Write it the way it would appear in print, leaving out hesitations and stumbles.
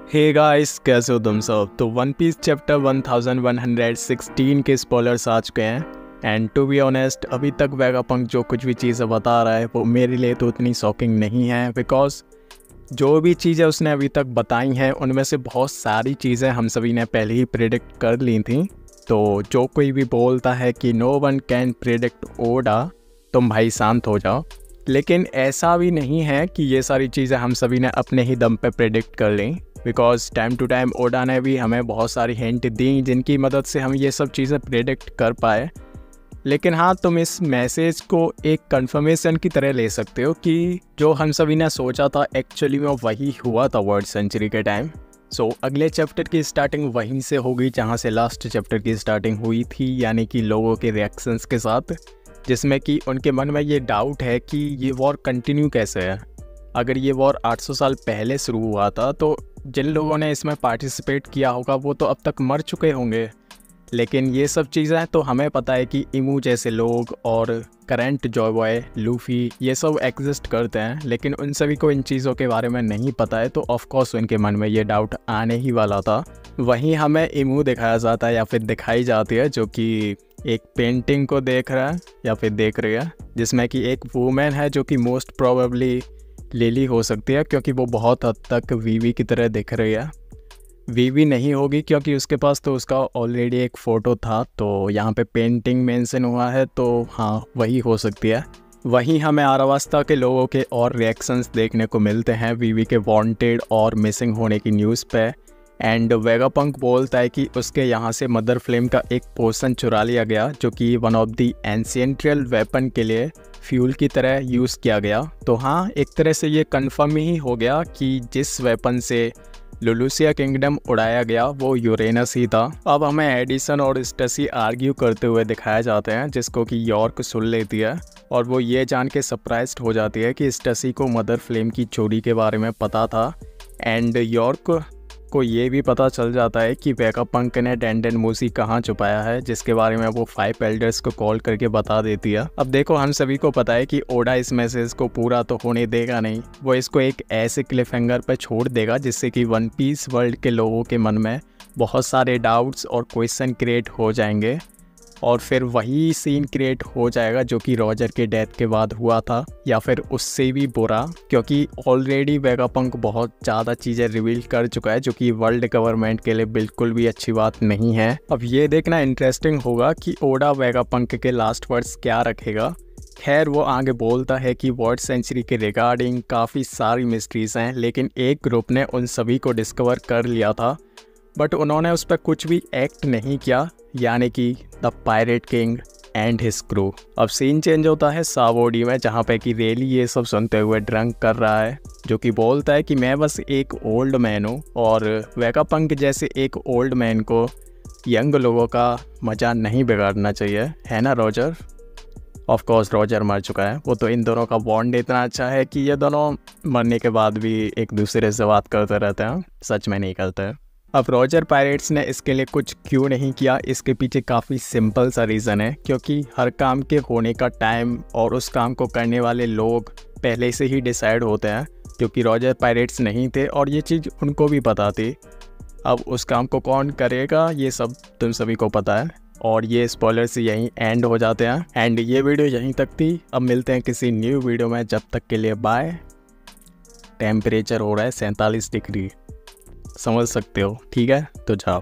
Hey guys, कैसे हो तुम सब। तो वन पीस चैप्टर 1116 के स्पॉयलर्स आ चुके हैं। एंड टू बी ऑनेस्ट, अभी तक वेगापंक जो कुछ भी चीज़ें बता रहा है वो मेरे लिए तो उतनी शॉकिंग नहीं है, बिकॉज जो भी चीज़ें उसने अभी तक बताई हैं उनमें से बहुत सारी चीज़ें हम सभी ने पहले ही प्रेडिक्ट कर ली थी। तो जो कोई भी बोलता है कि नो वन कैन प्रेडिक्ट ओडा, तुम भाई शांत हो जाओ। लेकिन ऐसा भी नहीं है कि ये सारी चीज़ें हम सभी ने अपने ही दम पे प्रेडिक्ट कर ली, बिकॉज टाइम टू टाइम ओडा ने भी हमें बहुत सारी हिंट दी जिनकी मदद से हम ये सब चीज़ें प्रेडिक्ट कर पाए। लेकिन हाँ, तुम इस मैसेज को एक कंफर्मेशन की तरह ले सकते हो कि जो हम सभी ने सोचा था एक्चुअली में वही हुआ था वर्ल्ड सेंचुरी के टाइम। सो अगले चैप्टर की स्टार्टिंग वहीं से होगी जहाँ से लास्ट चैप्टर की स्टार्टिंग हुई थी, यानी कि लोगों के रिएक्शंस के साथ, जिसमें कि उनके मन में ये डाउट है कि ये वॉर कंटिन्यू कैसे है। अगर ये वॉर 800 साल पहले शुरू हुआ था तो जिन लोगों ने इसमें पार्टिसिपेट किया होगा वो तो अब तक मर चुके होंगे। लेकिन ये सब चीज़ें तो हमें पता है कि इमू जैसे लोग और करंट जॉय बॉय, लूफी, ये सब एग्जिस्ट करते हैं, लेकिन उन सभी को इन चीज़ों के बारे में नहीं पता है। तो ऑफकोर्स उनके मन में ये डाउट आने ही वाला था। वहीं हमें इमू दिखाया जाता है या फिर दिखाई जाती है, जो कि एक पेंटिंग को देख रहा है या फिर देख रही है, जिसमें कि एक वूमेन है जो कि मोस्ट प्रोबेबली लिली हो सकती है, क्योंकि वो बहुत हद तक वीवी की तरह दिख रही है। वीवी नहीं होगी क्योंकि उसके पास तो उसका ऑलरेडी एक फ़ोटो था, तो यहाँ पे पेंटिंग मेंशन हुआ है, तो हाँ वही हो सकती है। वहीं हमें आरावास्ता के लोगों के और रिएक्शंस देखने को मिलते हैं वीवी के वांटेड और मिसिंग होने की न्यूज़ पे। एंड वेगापंक बोलता है कि उसके यहाँ से मदर फ्लेम का एक पोर्शन चुरा लिया गया, जो कि वन ऑफ द एंशिएंट्रियल वेपन के लिए फ्यूल की तरह यूज़ किया गया। तो हाँ, एक तरह से ये कंफर्म ही हो गया कि जिस वेपन से लुलुसिया किंगडम उड़ाया गया वो यूरेनस ही था। अब हमें एडिसन और स्टेसी आर्ग्यू करते हुए दिखाए जाते हैं, जिसको कि यॉर्क सुन लेती है और वो ये जान के सरप्राइज्ड हो जाती है कि स्टेसी को मदर फ्लेम की चोरी के बारे में पता था। एंड यॉर्क को ये भी पता चल जाता है कि वेगापंक ने डेंडन मूसी कहाँ छुपाया है, जिसके बारे में वो 5 एल्डर्स को कॉल करके बता देती है। अब देखो, हम सभी को पता है कि ओडा इस मैसेज को पूरा तो होने देगा नहीं, वो इसको एक ऐसे क्लिफहैंगर पे छोड़ देगा जिससे कि वन पीस वर्ल्ड के लोगों के मन में बहुत सारे डाउट्स और क्वेश्चन क्रिएट हो जाएंगे, और फिर वही सीन क्रिएट हो जाएगा जो कि रॉजर के डेथ के बाद हुआ था, या फिर उससे भी बुरा, क्योंकि ऑलरेडी वेगापंक बहुत ज़्यादा चीज़ें रिवील कर चुका है जो कि वर्ल्ड गवर्नमेंट के लिए बिल्कुल भी अच्छी बात नहीं है। अब ये देखना इंटरेस्टिंग होगा कि ओडा वेगापंक के लास्ट वर्ड्स क्या रखेगा। खैर, वो आगे बोलता है कि वर्ल्ड सेंचुरी के रिगार्डिंग काफ़ी सारी मिस्ट्रीज़ हैं, लेकिन एक ग्रुप ने उन सभी को डिस्कवर कर लिया था, बट उन्होंने उस पर कुछ भी एक्ट नहीं किया, यानी कि the pirate king and his crew. अब सीन चेंज होता है सावोडी में, जहाँ पे कि रेली ये सब सुनते हुए ड्रंक कर रहा है, जो कि बोलता है कि मैं बस एक ओल्ड मैन हूँ और वेगापंक जैसे एक ओल्ड मैन को यंग लोगों का मजा नहीं बिगाड़ना चाहिए, है ना रॉजर। ऑफ कोर्स रॉजर मर चुका है, वो तो इन दोनों का बॉन्ड इतना अच्छा है कि ये दोनों मरने के बाद भी एक दूसरे से बात करते रहते हैं, सच में नहीं करते हैं। अब रॉजर पायरेट्स ने इसके लिए कुछ क्यों नहीं किया, इसके पीछे काफ़ी सिंपल सा रीज़न है, क्योंकि हर काम के होने का टाइम और उस काम को करने वाले लोग पहले से ही डिसाइड होते हैं, क्योंकि रॉजर पायरेट्स नहीं थे और ये चीज़ उनको भी पता थी। अब उस काम को कौन करेगा ये सब तुम सभी को पता है, और ये स्पॉइलर से यहीं एंड हो जाते हैं। एंड ये वीडियो यहीं तक थी, अब मिलते हैं किसी न्यू वीडियो में, जब तक के लिए बाय। टेम्परेचर हो रहा है 47 डिग्री, समझ सकते हो, ठीक है, तो जाओ।